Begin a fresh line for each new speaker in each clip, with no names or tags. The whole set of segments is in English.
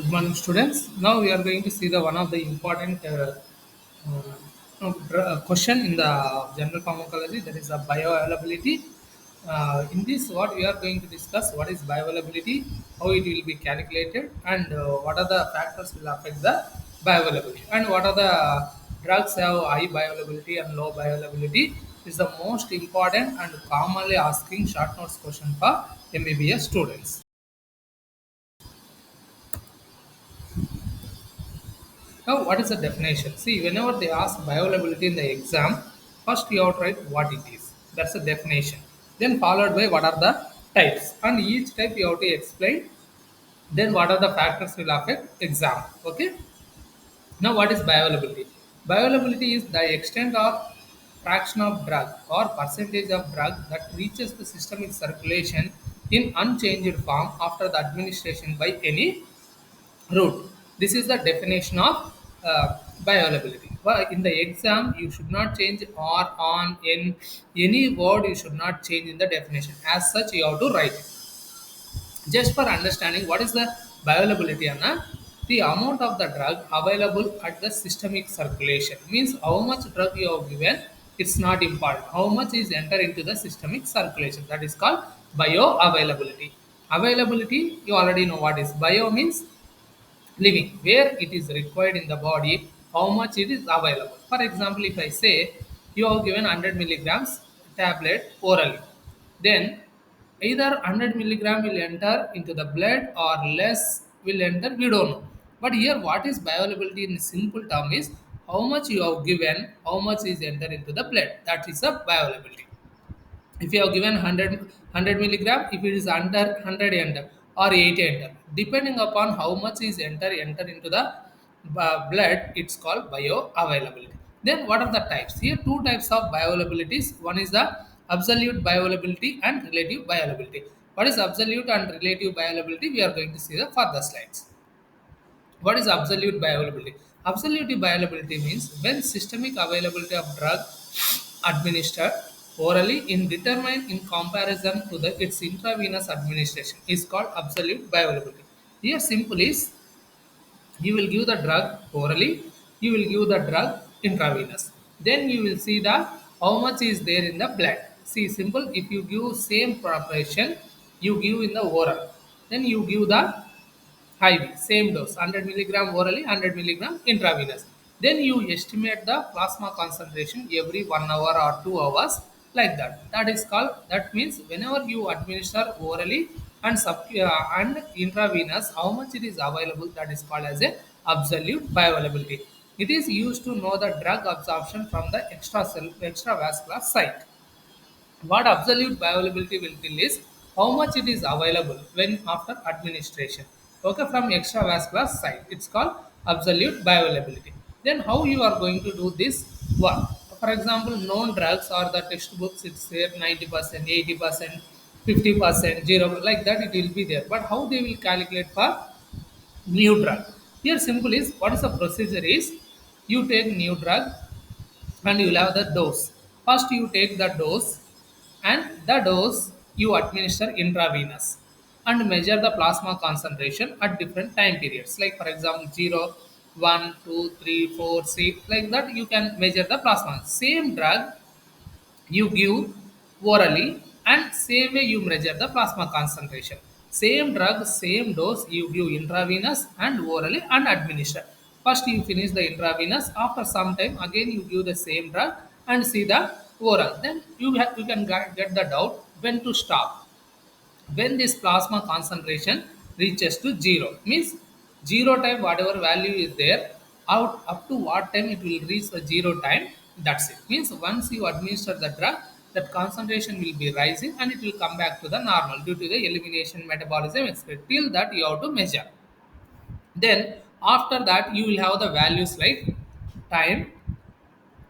Good morning, students. Now we are going to see the one of the important question in the general pharmacology, that is the bioavailability. In this, what we are going to discuss, what is bioavailability, how it will be calculated, and what are the factors will affect the bioavailability, and what are the drugs have high bioavailability and low bioavailability. Is the most important and commonly asking short notes question for MBBS students. Now, what is the definition? See, whenever they ask bioavailability in the exam, first you have to write what it is. That's the definition. Then followed by what are the types, and each type you have to explain. Then what are the factors will affect exam. Okay. Now, what is bioavailability? Bioavailability is the extent or fraction of drug or percentage of drug that reaches the systemic circulation in unchanged form after the administration by any root. This is the definition of bioavailability. But in the exam, you should not change or on in any word. You should not change in the definition. As such, you have to write it. Just for understanding what is the bioavailability, Anna, the amount of the drug available at the systemic circulation means how much drug you have given. It's not important. How much is enter into the systemic circulation. That is called bioavailability. Availability, you already know what is bio means living, where it is required in the body, how much it is available. For example, if I say you have given 100 milligrams tablet orally, then either 100 milligram will enter into the blood or less will enter, we don't know. But here what is bioavailability in simple term is how much you have given, how much is enter into the blood, that is the bioavailability. If you have given 100 milligram, if it is under 100 enter or 80 enter, depending upon how much is enter into the blood, it's called bioavailability. Then what are the types? Here two types of bioavailabilities. One is the absolute bioavailability and relative bioavailability. What is absolute and relative bioavailability? We are going to see the further slides. What is absolute bioavailability? Absolute bioavailability means when systemic availability of drug administered orally in determined in comparison to the its intravenous administration is called absolute bioavailability. Here simple is you will give the drug orally, you will give the drug intravenous, then you will see the how much is there in the blood. See simple, if you give same preparation, you give in the oral, then you give the IV, same dose, 100 milligram orally, 100 milligram intravenous. Then you estimate the plasma concentration every 1 hour or 2 hours, like that. That is called, that means whenever you administer orally and and intravenous, how much it is available, that is called as a absolute bioavailability. It is used to know the drug absorption from the extravascular site. What absolute bioavailability will tell is how much it is available when after administration. Okay, from extravascular site. It's called absolute bioavailability. Then how you are going to do this work? For example, known drugs or the textbooks, it's there 90%, 80%, 50%, 0, like that it will be there. But how they will calculate for new drug? Here simple is what is the procedure is you take new drug and you will have the dose. First, you take the dose, and the dose you administer intravenous and measure the plasma concentration at different time periods. Like, for example, 0, 1, 2, 3, 4, 6, like that, you can measure the plasma. Same drug you give orally, and same way you measure the plasma concentration. Same drug, same dose you give intravenous and orally and administer. First you finish the intravenous, after some time again you give the same drug and see the oral. Then you can get the doubt when to stop. When this plasma concentration reaches to 0, means 0 time whatever value is there, out up to what time it will reach the 0 time, that's it. Means once you administer the drug, that concentration will be rising and it will come back to the normal due to the elimination metabolism expert. Till that you have to measure. Then after that you will have the values like time,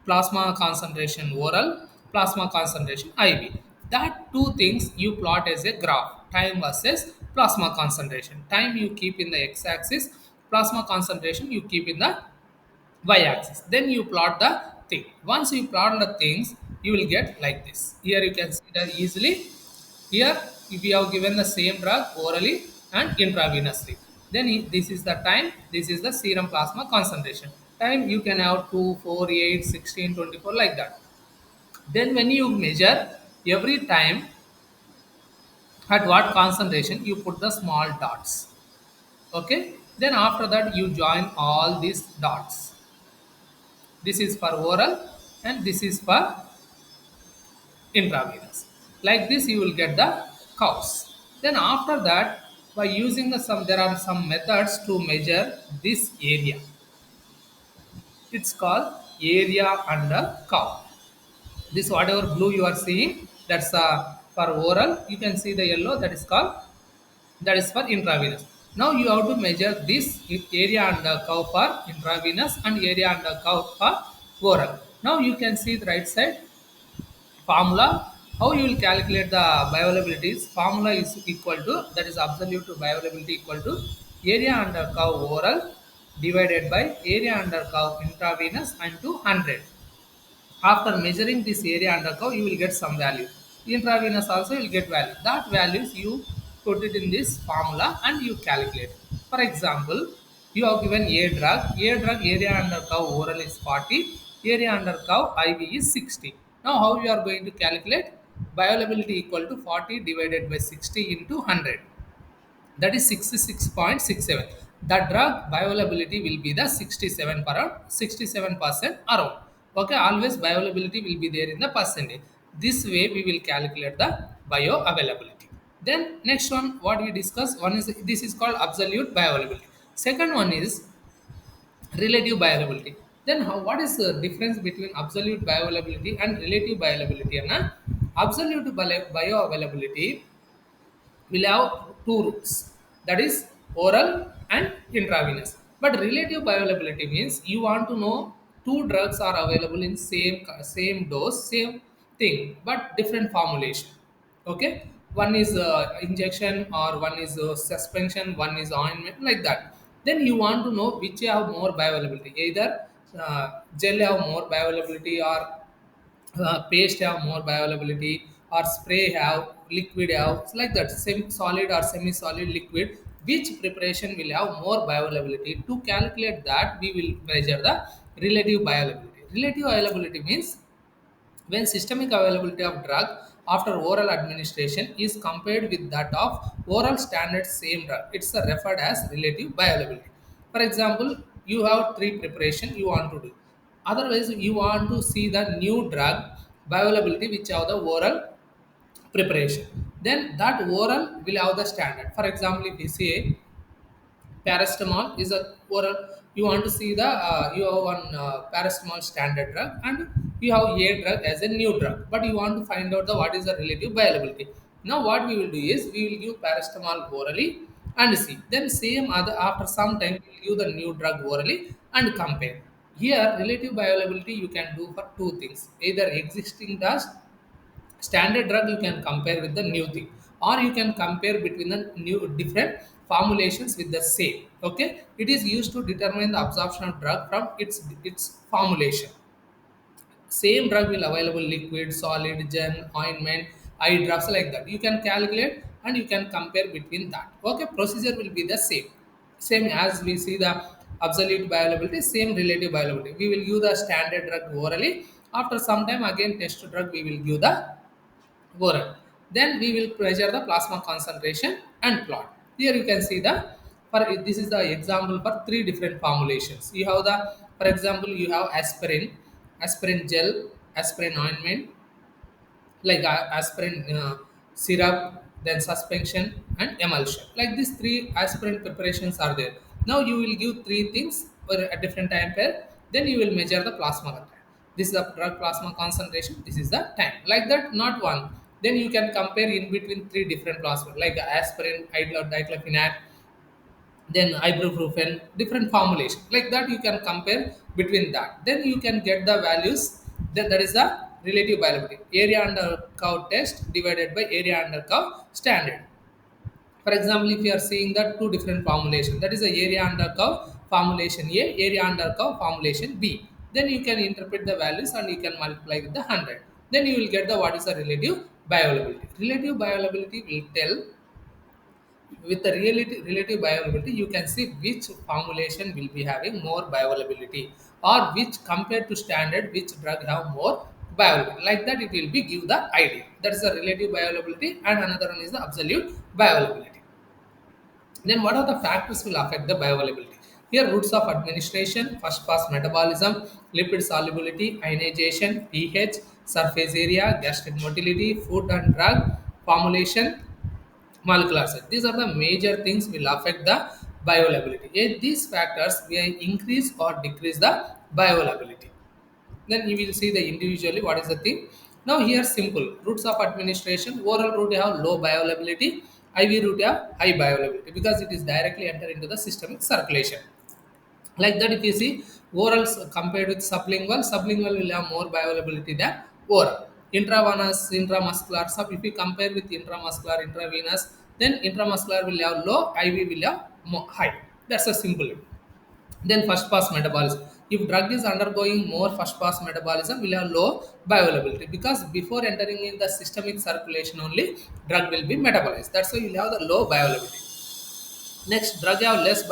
plasma concentration oral, plasma concentration IV. That two things you plot as a graph, time versus plasma concentration. Time you keep in the x axis, plasma concentration you keep in the y axis. Then you plot the thing. Once you plot the things, you will get like this. Here you can see that easily. Here, if we have given the same drug orally and intravenously. Then this is the time, this is the serum plasma concentration. Time you can have 2, 4, 8, 16, 24, like that. Then when you measure every time at what concentration, you put the small dots. Okay. Then after that you join all these dots. This is for oral and this is for intravenous. Like this, you will get the cows. Then after that, by using there are some methods to measure this area. It's called area under cow. This whatever blue you are seeing, that's for oral. You can see the yellow, that is called, that is for intravenous. Now you have to measure this area under curve for intravenous and area under curve for oral. Now you can see the right side formula. How you will calculate the bioavailability is, formula is equal to, that is absolute bioavailability equal to area under curve oral divided by area under curve intravenous into 100. After measuring this area under curve, you will get some value. Intravenous also you will get value. That values you put it in this formula and you calculate. For example, you have given A drug. A drug area under curve oral is 40. Area under curve IV is 60. Now how you are going to calculate? Bioavailability equal to 40 divided by 60 into 100, that is 66.67. The drug bioavailability will be the 67 per 67% around. Okay, always bioavailability will be there in the percentage. This way we will calculate the bioavailability. Then next one, what we discuss, one is, this is called absolute bioavailability. Second one is relative bioavailability. Then what is the difference between absolute bioavailability and relative bioavailability? Anna? Absolute bioavailability will have two routes, that is oral and intravenous. But relative bioavailability means you want to know two drugs are available in same dose, same thing, but different formulation. Okay, one is injection or one is suspension, one is ointment, like that. Then you want to know which have more bioavailability, either gel have more bioavailability or paste have more bioavailability, or spray have, liquid have, it's like that, semi solid or semi solid liquid, which preparation will have more bioavailability. To calculate that, we will measure the relative bioavailability. Relative availability means when systemic availability of drug after oral administration is compared with that of oral standard same drug, it's referred as relative bioavailability. For example, you have three preparation you want to do. Otherwise, you want to see the new drug bioavailability which have the oral preparation. Then that oral will have the standard. For example, if we say paracetamol is a oral, you want to see the you have one paracetamol standard drug and you have a drug as a new drug, but you want to find out the what is the relative bioavailability. Now what we will do is we will give paracetamol orally and see, then same other after some time we will give the new drug orally and compare. Here relative bioavailability you can do for two things, either existing drugs, standard drug you can compare with the new thing, or you can compare between the new different formulations with the same. Okay, it is used to determine the absorption of drug from its formulation. Same drug will available liquid, solid, gel, ointment, eye drops, like that. You can calculate and you can compare between that. Okay, procedure will be the same as we see the absolute bioavailability, same relative bioavailability. We will give the standard drug orally. After some time again test drug we will give the oral. Then we will measure the plasma concentration and plot. Here you can see the, for this is the example for three different formulations. You have the, for example, you have aspirin, aspirin gel, aspirin ointment, like aspirin syrup, then suspension and emulsion. Like these three aspirin preparations are there. Now you will give three things for a different time pair. Then you will measure the plasma content. This is the drug plasma concentration. This is the time. Like that, not one. Then you can compare in between three different plasma, like aspirin, diclofenac, then ibuprofen, different formulation, like that you can compare between that. Then you can get the values. Then that is the relative bioavailability, area under curve test divided by area under curve standard. For example, if you are seeing the two different formulation, that is the area under curve formulation A, area under curve formulation B, then you can interpret the values and you can multiply with the 100. Then you will get the what is the relative bioavailability. Relative bioavailability will tell With the relative bioavailability, you can see which formulation will be having more bioavailability, or which compared to standard, which drug have more bioavailability. Like that, it will be give the idea. That is the relative bioavailability, and another one is the absolute bioavailability. Then what are the factors will affect the bioavailability? Here routes of administration, first pass metabolism, lipid solubility, ionization, pH, surface area, gastric motility, food and drug, formulation, molecular size. These are the major things will affect the bioavailability. Yet these factors will increase or decrease the bioavailability. Then you will see the individually what is the thing. Now here simple routes of administration. Oral route have low bioavailability, IV route have high bioavailability because it is directly enter into the systemic circulation. Like that, if you see orals compared with sublingual will have more bioavailability than oral. Intravenous, intramuscular, sub if you compare with intramuscular, intravenous, then intramuscular will have low, IV will have high. That's a simple. Then first pass metabolism. If drug is undergoing more first pass metabolism, will have low bioavailability because before entering in the systemic circulation only, drug will be metabolized. That's why you will have the low bioavailability. Next, drug have less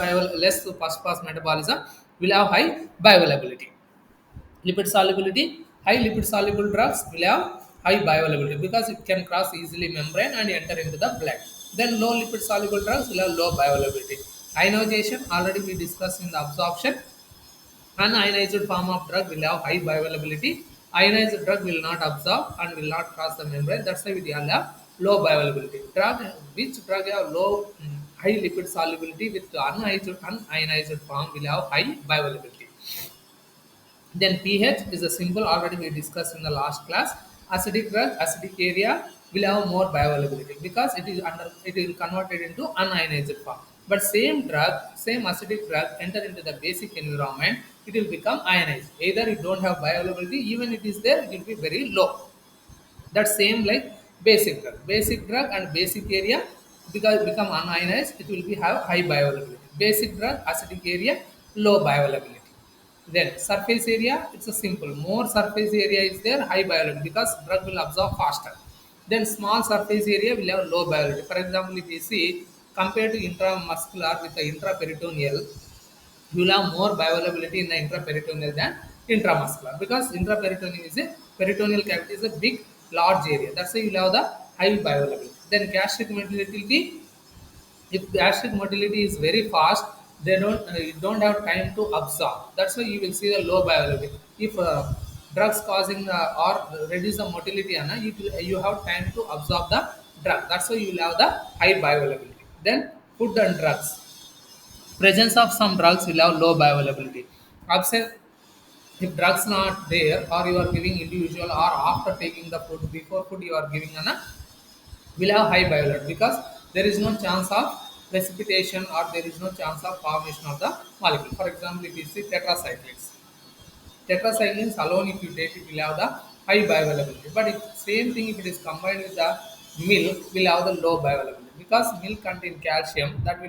fast pass metabolism, will have high bioavailability. Lipid solubility, high lipid soluble drugs will have high bioavailability because it can cross easily membrane and enter into the blood. Then low lipid soluble drugs will have low bioavailability. Ionization, already we discussed in the absorption. Unionized form of drug will have high bioavailability. Ionized drug will not absorb and will not cross the membrane. That's why we will have low bioavailability. Which drug have low high lipid solubility with unionized form will have high bioavailability. Then pH is a simple already we discussed in the last class. Acidic drug, acidic area will have more bioavailability because it will converted into unionized form. But same drug, same acidic drug enter into the basic environment, it will become ionized. Either it don't have bioavailability, even it is there, it will be very low. That same like basic drug. Basic drug and basic area because become unionized, it will be have high bioavailability. Basic drug, acidic area, low bioavailability. Then surface area, it's a simple. More surface area is there, high bioavailability because drug will absorb faster. Then small surface area will have low bioavailability. For example, if you see compared to intramuscular with the intraperitoneal, you will have more bioavailability in the intraperitoneal than intramuscular because intraperitoneal is a peritoneal cavity is a big large area. That's why you will have the high bioavailability. Then gastric motility, if gastric motility is very fast, they don't you don't have time to absorb. That's why you will see the low bioavailability. If drugs causing or reduce the motility, you have time to absorb the drug. That's why you will have the high bioavailability. Then food and drugs. Presence of some drugs will have low bioavailability. Absent if drugs not there or you are giving individual or after taking the food before food you are giving will have high bioavailability because there is no chance of precipitation or there is no chance of formation of the molecule. For example, if you see tetracyclines, tetracyclines alone if you take it will have the high bioavailability. But if same thing if it is combined with the milk will have the low bioavailability because milk contain calcium that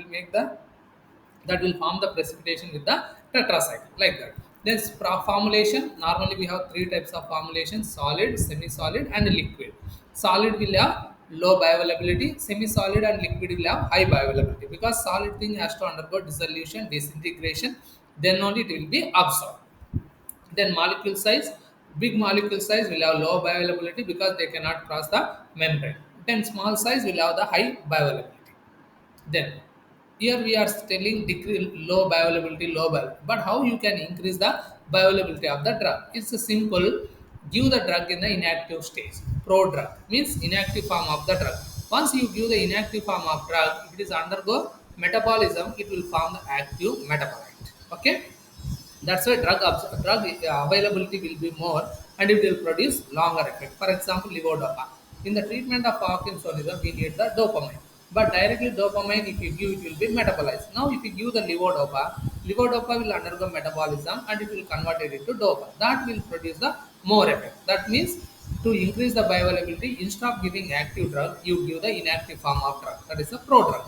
will form the precipitation with the tetracycle like that. Then formulation, normally we have three types of formulation: solid, semi-solid and liquid. Solid will have low bioavailability, semi-solid and liquid will have high bioavailability because solid thing has to undergo dissolution, disintegration, then only it will be absorbed. Then molecule size, big molecule size will have low bioavailability because they cannot cross the membrane. Then small size will have the high bioavailability. Then here we are telling decrease low bioavailability, but how you can increase the bioavailability of the drug? It's a simple. Give the drug in the inactive stage. Pro-drug means inactive form of the drug. Once you give the inactive form of drug, if it is undergo metabolism, it will form the active metabolite. Okay, that's why drug availability will be more and it will produce longer effect. For example, levodopa. In the treatment of Parkinsonism, we need the dopamine. But directly dopamine, if you give, it will be metabolized. Now, if you give the levodopa will undergo metabolism and it will convert it into dopa. That will produce the more effect. That means to increase the bioavailability, instead of giving active drug, you give the inactive form of drug. That is a prodrug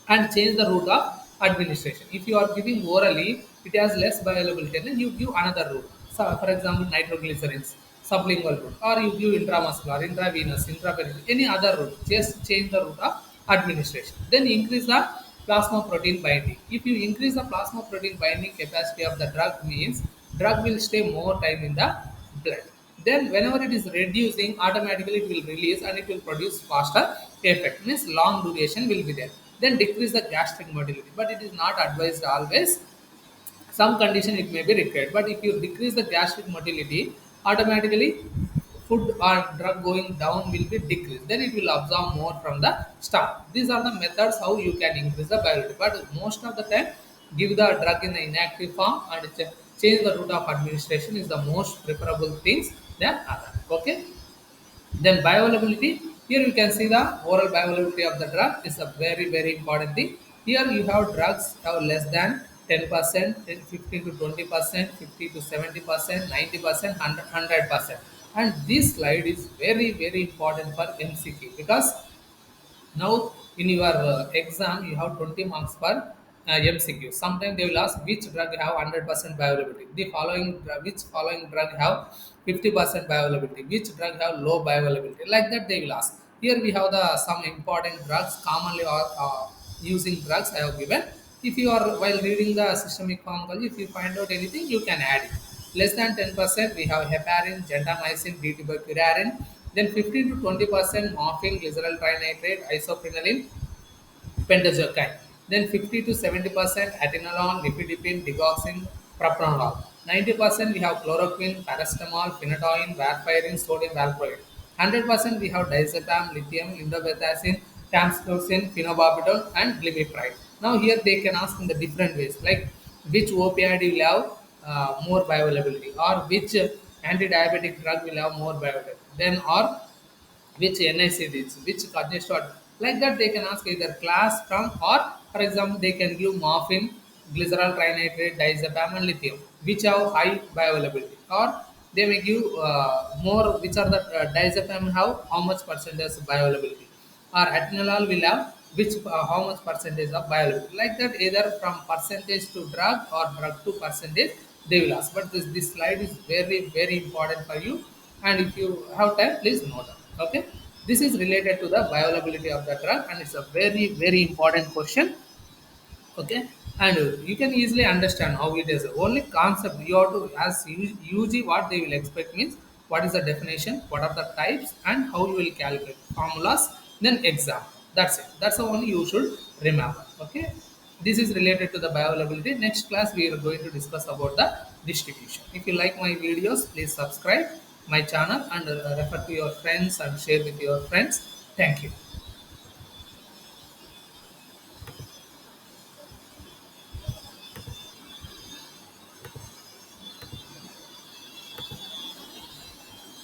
and change the route of administration. If you are giving orally, it has less bioavailability, then you give another route. So, for example, nitroglycerins, sublingual route, or you give intramuscular, intravenous, intraperitoneal, any other route. Just change the route of administration. Then increase the plasma protein binding. If you increase the plasma protein binding capacity of the drug means drug will stay more time in the blood. Then whenever it is reducing, automatically it will release and it will produce faster effect. Means long duration will be there. Then decrease the gastric motility. But it is not advised always. Some condition it may be required, but if you decrease the gastric motility, automatically food or drug going down will be decreased, then it will absorb more from the stomach. These are the methods how you can increase the bioavailability, but most of the time give the drug in the inactive form and change the route of administration is the most preferable things than other. Okay. Then bioavailability, here you can see the oral bioavailability of the drug is a very important thing. Here you have drugs have less than 10%, 15 to 20%, 50 to 70%, 90%, 100%. And this slide is very important for MCQ because now, in your exam, you have 20 marks per MCQ. Sometimes they will ask which drug have 100% bioavailability. The following which following drug have 50% bioavailability. Which drug have low bioavailability. Like that they will ask. Here we have the some important drugs commonly or using drugs I have given. If you are while reading the systemic pharmacology, if you find out anything, you can add it. Less than 10% we have heparin, gentamicin, DT-curarin. Then 15 to 20% morphine, glyceryl trinitrate, isoprenaline, pentoxocine. Then 50 to 70% atenolol, nifedipine, digoxin, propranolol. 90% we have chloroquine, paracetamol, phenytoin, warfarin, sodium valproate. 100% we have diazepam, lithium, indometacin, tamsulosin, phenobarbital, and glimepiride. Now here they can ask in the different ways like which opioid will have more bioavailability or which anti-diabetic drug will have more bioavailability. Then or which NICDs, which congested, like that they can ask either class from or for example they can give morphine, glyceryl trinitrate, diazepam and lithium, which have high bioavailability, or they may give more which are the diazepam have how much percentage bioavailability, or atenolol will have which how much percentage of bioavailability. Like that either from percentage to drug or drug to percentage they will ask. But this slide is very important for you, and if you have time please note down. Okay, this is related to the bioavailability of the drug and it's a very important question. Okay, and you can easily understand how it is only concept you have to as UG what they will expect means what is the definition, what are the types and how you will calculate formulas, then exam. That's it, that's the only you should remember. Okay, this is related to the bioavailability. Next class we are going to discuss about the distribution. If you like my videos please subscribe my channel and refer to your friends and share with your friends. Thank you.